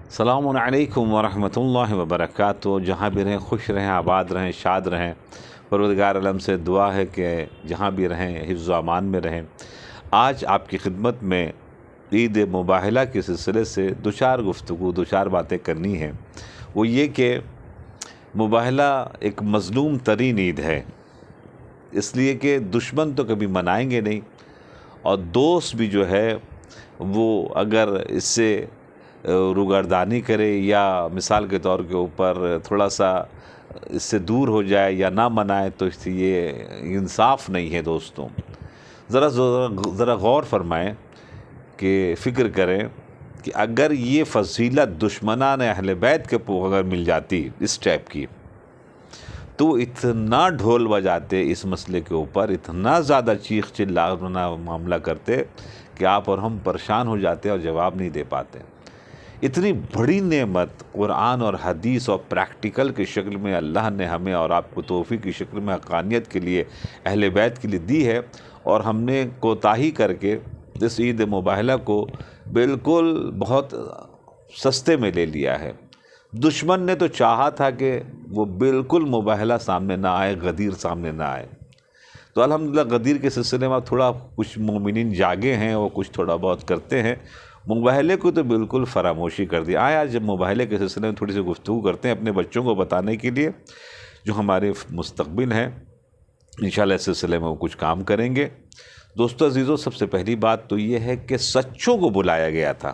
السلام علیکم ورحمۃ اللہ وبرکاتہ۔ جہاں بھی رہیں خوش رہیں، آباد رہیں، شاد رہیں۔ پروردگار عالم سے دعا ہے کہ جہاں بھی رہیں حفظ و امان میں رہیں۔ آج آپ کی خدمت میں عید مباہلہ کے سلسلے سے دو چار باتیں کرنی ہیں۔ وہ یہ کہ مباہلہ ایک مظلوم ترین عید ہے، اس لیے کہ دشمن تو کبھی منائیں گے نہیں، اور دوست بھی جو ہے وہ اگر اس سے روگردانی کرے یا مثال کے طور کے اوپر تھوڑا سا اس سے دور ہو جائے یا نہ منائے تو اس سے یہ انصاف نہیں ہے۔ دوستوں، ذرا غور فرمائیں کہ فکر کریں کہ اگر یہ فضیلت دشمنان اہل بیت کے اگر مل جاتی اس ٹائپ کی، تو اتنا ڈھول بجاتے اس مسئلے کے اوپر، اتنا زیادہ چیخ چلانا معاملہ کرتے کہ آپ اور ہم پریشان ہو جاتے اور جواب نہیں دے پاتے۔ اتنی بڑی نعمت قرآن اور حدیث اور پریکٹیکل کی شکل میں اللہ نے ہمیں اور آپ کو توفیق کی شکل میں حقانیت کے لیے اہل بیت کے لیے دی ہے، اور ہم نے کوتاہی کر کے اس عید مباہلہ کو بالکل بہت سستے میں لے لیا ہے۔ دشمن نے تو چاہا تھا کہ وہ بالکل مباہلہ سامنے نہ آئے، غدیر سامنے نہ آئے، تو الحمدللہ غدیر کے سلسلے میں تھوڑا کچھ مومنین جاگے ہیں، وہ کچھ تھوڑا بہت کرتے ہیں۔ مباہلے کو تو بالکل فراموشی کر دیا۔ آج جب مباہلے کے سلسلے میں تھوڑی سی گفتگو کرتے ہیں اپنے بچوں کو بتانے کے لیے جو ہمارے مستقبل ہیں، انشاءاللہ اس سلسلے میں وہ کچھ کام کریں گے۔ دوستو عزیزو، سب سے پہلی بات تو یہ ہے کہ سچوں کو بلایا گیا تھا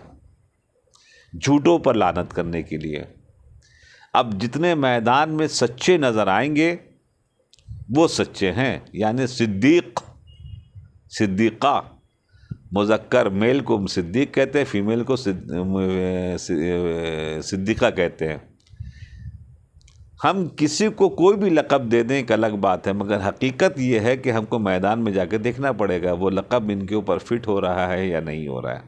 جھوٹوں پر لعنت کرنے کے لیے۔ اب جتنے میدان میں سچے نظر آئیں گے وہ سچے ہیں، یعنی صدیقہ، مذکر میل کو صدیق کہتے ہیں، فیمیل کو صدیقہ کہتے ہیں۔ ہم کسی کو کوئی بھی لقب دے دیں ایک الگ بات ہے، مگر حقیقت یہ ہے کہ ہم کو میدان میں جا کے دیکھنا پڑے گا وہ لقب ان کے اوپر فٹ ہو رہا ہے یا نہیں ہو رہا ہے۔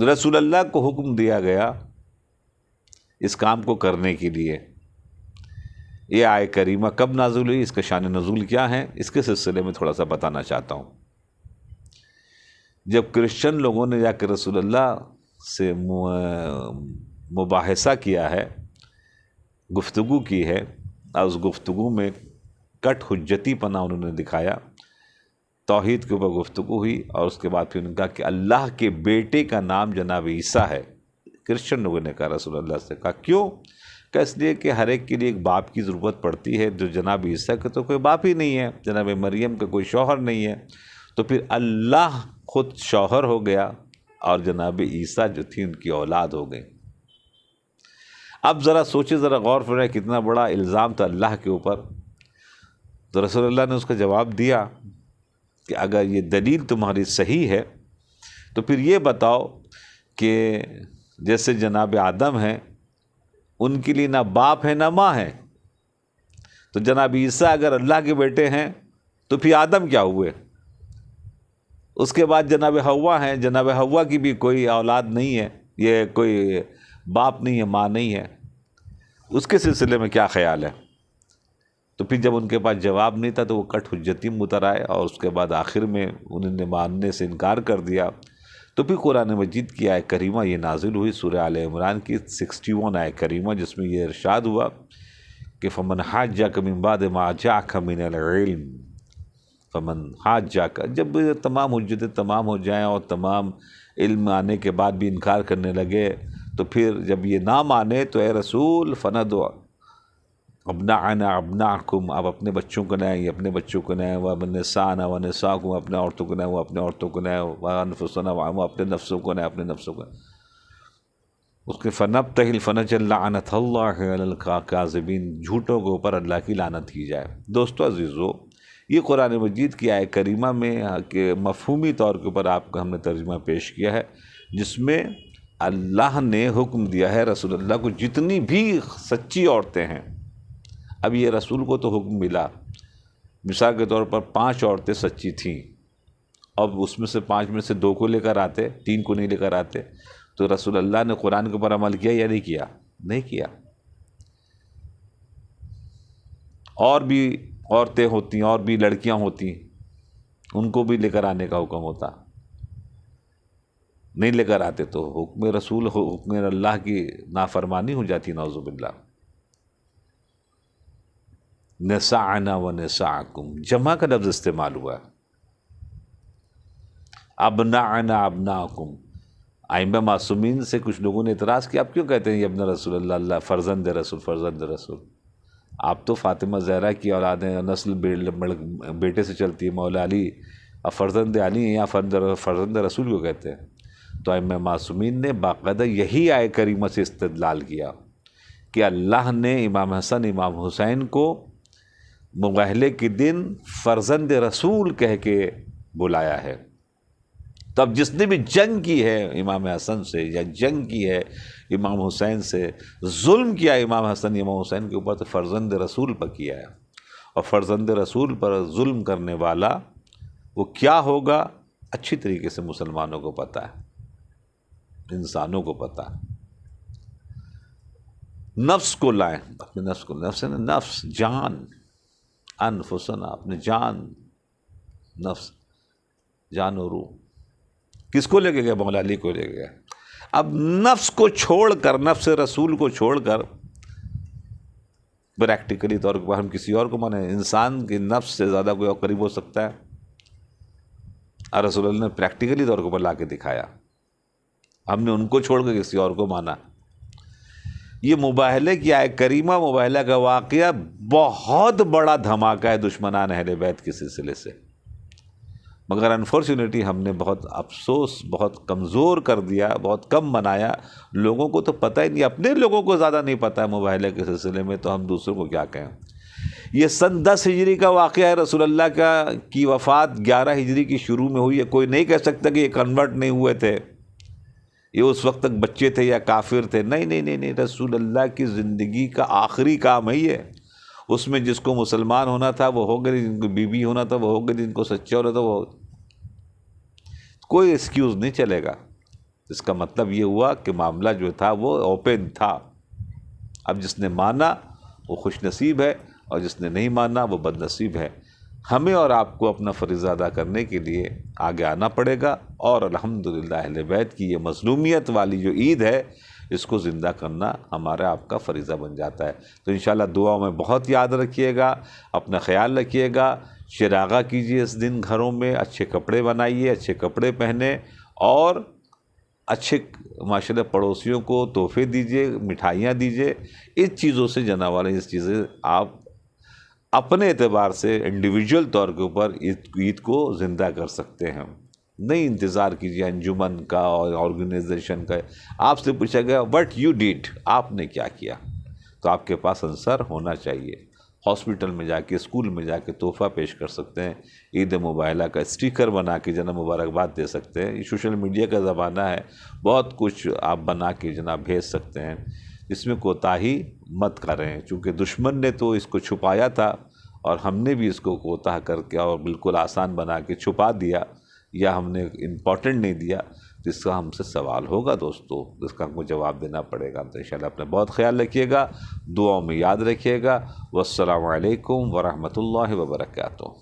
رسول اللہ کو حکم دیا گیا اس کام کو کرنے کے لیے۔ یہ آیت کریمہ کب نازل ہوئی، اس کا شان نزول کیا ہے، اس کے سلسلے میں تھوڑا سا بتانا چاہتا ہوں۔ جب کرسچن لوگوں نے جا کے رسول اللہ سے مباحثہ کیا ہے، گفتگو کی ہے، اور اس گفتگو میں کٹ حجتی پنا انہوں نے دکھایا، توحید کے اوپر گفتگو ہوئی، اور اس کے بعد پھر انہوں نے کہا کہ اللہ کے بیٹے کا نام جناب عیسیٰ ہے۔ کرسچن لوگوں نے کہا رسول اللہ سے، کہا کیوں؟ کہ اس لیے کہ ہر ایک کے لیے ایک باپ کی ضرورت پڑتی ہے، جو جناب عیسیٰ کا تو کوئی باپ ہی نہیں ہے، جناب مریم کا کوئی شوہر نہیں ہے، تو پھر اللہ خود شوہر ہو گیا اور جناب عیسیٰ جو تھی ان کی اولاد ہو گئی۔ اب ذرا سوچے، ذرا غور فرمائے، کتنا بڑا الزام تھا اللہ کے اوپر۔ تو رسول اللہ نے اس کا جواب دیا کہ اگر یہ دلیل تمہاری صحیح ہے تو پھر یہ بتاؤ کہ جیسے جناب آدم ہیں، ان کے لیے نہ باپ ہے نہ ماں ہے، تو جناب عیسیٰ اگر اللہ کے بیٹے ہیں تو پھر آدم کیا ہوئے؟ اس کے بعد جناب حوا ہیں، جناب حوا کی بھی کوئی اولاد نہیں ہے، یہ کوئی باپ نہیں ہے، ماں نہیں ہے، اس کے سلسلے میں کیا خیال ہے؟ تو پھر جب ان کے پاس جواب نہیں تھا تو وہ کٹ حجتی میں اتر آئے، اور اس کے بعد آخر میں انہوں نے ماننے سے انکار کر دیا۔ تو پھر قرآن مجید کی آیت کریمہ یہ نازل ہوئی، سورہ آل عمران کی 61 آیت کریمہ، جس میں یہ ارشاد ہوا کہ فمن حاجک من بعد ما جاءک من العلم، فمن حاجک، جب تمام حجتیں تمام ہو جائیں اور تمام علم آنے کے بعد بھی انکار کرنے لگے، تو پھر جب یہ نہ مانے تو اے رسول فندعو ابناءنا ابناءکم، آپ اپنے بچوں کو لائیں، اپنے بچوں کو لائیں، وَنِسَاءَنَا وَنِسَاءَکم، اپنے عورتوں کو لائیں، وہ اپنے عورتوں کو لائیں، وَأَنفُسَنَا وہ اپنے نفسوں کو لائیں، اپنے نفسوں کو۔ اس کے فَنَبْتَهِلْ فَنَجْعَلْ لَعْنَتَ اللَّهِ عَلَى الْكَاذِبِينَ، جھوٹوں کے اوپر اللہ کی لعنت کی جائے۔ دوستو عزیزو، یہ قرآن مجید کی آیت کریمہ میں کہ مفہومی طور کے اوپر آپ کو ہم نے ترجمہ پیش کیا ہے، جس میں اللہ نے حکم دیا ہے رسول اللہ کو، جتنی بھی سچی عورتیں ہیں، اب یہ رسول کو تو حکم ملا، مثال کے طور پر 5 عورتیں سچی تھیں، اب اس میں سے 5 میں سے 2 کو لے کر آتے، 3 کو نہیں لے کر آتے، تو رسول اللہ نے قرآن کے اوپر عمل کیا یا نہیں کیا؟ نہیں کیا۔ اور بھی عورتیں ہوتی، اور بھی لڑکیاں ہوتی، ان کو بھی لے کر آنے کا حکم ہوتا۔ نہیں لے کر آتے تو حکم رسول حکم اللہ کی نافرمانی ہو جاتی، نعوذ باللہ۔ نسعنا و نسعکم، جمع کا لفظ استعمال ہوا ہے۔ ابنعنا ابناکم، ائمہ معصومین سے کچھ لوگوں نے اعتراض کیا، آپ کیوں کہتے ہیں یہ ابن رسول اللہ، اللہ فرزند رسول، فرزند رسول؟ آپ تو فاطمہ زہرا کی اولاد ہیں، نسل بیٹے سے چلتی ہے، مولا علی، اب فرزند علی ہیں یا فرزند رسول کو کہتے ہیں؟ تو ائمہ معصومین نے باقاعدہ یہی آیہ کریمہ سے استدلال کیا کہ اللہ نے امام حسن امام حسین کو مباہلے کے دن فرزند رسول کہہ کے بلایا ہے۔ تو اب جس نے بھی جنگ کی ہے امام حسن سے یا جنگ کی ہے امام حسین سے، ظلم کیا امام حسن امام حسین کے اوپر، تو فرزند رسول پر کیا ہے، اور فرزند رسول پر ظلم کرنے والا وہ کیا ہوگا اچھی طریقے سے مسلمانوں کو پتہ ہے، انسانوں کو پتہ ہے۔ نفس کو لائیں، اپنے نفس کو، نفس جان، انفسنا، اپنے جان، نفس، جان و روح، کس کو لے کے گیا؟ مولا علی کو لے گیا۔ اب نفس کو چھوڑ کر، نفس رسول کو چھوڑ کر پریکٹیکلی طور پر ہم کسی اور کو مانیں؟ انسان کی نفس سے زیادہ کوئی اور قریب ہو سکتا ہے؟ اور رسول اللہ نے پریکٹیکلی طور پر لا کے دکھایا، ہم نے ان کو چھوڑ کے کسی اور کو مانا۔ یہ مباہلے کی آیہ کریمہ، مباہلہ کا واقعہ بہت بڑا دھماکہ ہے دشمنان اہل بیت کے سلسلے سے، مگر انفارچونیٹلی ہم نے بہت افسوس، بہت کمزور کر دیا، بہت کم بنایا، لوگوں کو تو پتہ ہی نہیں، اپنے لوگوں کو زیادہ نہیں پتہ ہے مباہلے کے سلسلے میں، تو ہم دوسروں کو کیا کہیں۔ یہ سن 10 ہجری کا واقعہ ہے، رسول اللہ کی وفات 11 ہجری کی شروع میں ہوئی ہے۔ کوئی نہیں کہہ سکتا کہ یہ کنورٹ نہیں ہوئے تھے، یہ اس وقت تک بچے تھے یا کافر تھے، نہیں نہیں نہیں نہیں، رسول اللہ کی زندگی کا آخری کام ہے یہ۔ اس میں جس کو مسلمان ہونا تھا وہ ہو گئے، جن کو بیوی ہونا تھا وہ ہو گئے، جن کو سچا ہونا تھا وہ، کوئی ایکسکیوز نہیں چلے گا۔ اس کا مطلب یہ ہوا کہ معاملہ جو تھا وہ اوپن تھا۔ اب جس نے مانا وہ خوش نصیب ہے، اور جس نے نہیں مانا وہ بد نصیب ہے۔ ہمیں اور آپ کو اپنا فریضہ ادا کرنے کے لیے آگے آنا پڑے گا، اور الحمدللہ اہل بیت کی یہ مظلومیت والی جو عید ہے اس کو زندہ کرنا ہمارا آپ کا فریضہ بن جاتا ہے۔ تو انشاءاللہ دعاؤں میں بہت یاد رکھیے گا، اپنا خیال رکھیے گا، چراغاں کیجیے اس دن گھروں میں، اچھے کپڑے بنائیے، اچھے کپڑے پہنیں، اور اچھے ماشاءاللہ پڑوسیوں کو تحفے دیجیے، مٹھائیاں دیجیے۔ اس چیزوں سے جناب والے، اس چیزیں آپ اپنے اعتبار سے انڈیویجول طور کے اوپر عید کو زندہ کر سکتے ہیں۔ نہیں انتظار کیجیے انجمن کا اور آرگنائزیشن کا، آپ سے پوچھا گیا وٹ یو ڈیڈ، آپ نے کیا کیا، تو آپ کے پاس آنسر ہونا چاہیے۔ ہاسپٹل میں جا کے، اسکول میں جا کے تحفہ پیش کر سکتے ہیں، عید مباہلہ کا اسٹیکر بنا کے جناب مبارکباد دے سکتے ہیں۔ یہ سوشل میڈیا کا زمانہ ہے، بہت کچھ آپ بنا کے جناب بھیج سکتے ہیں، اس میں کوتاہی مت کریں، چونکہ دشمن نے تو اس کو چھپایا تھا، اور ہم نے بھی اس کو کوتاہ کر کے اور بالکل آسان بنا کے چھپا دیا، یا ہم نے امپورٹنٹ نہیں دیا، جس کا ہم سے سوال ہوگا دوستو، جس کا ہم کو جواب دینا پڑے گا۔ تو انشاءاللہ اپنا بہت خیال رکھیے گا، دعاؤں میں یاد رکھیے گا۔ والسلام علیکم ورحمۃ اللہ وبرکاتہ۔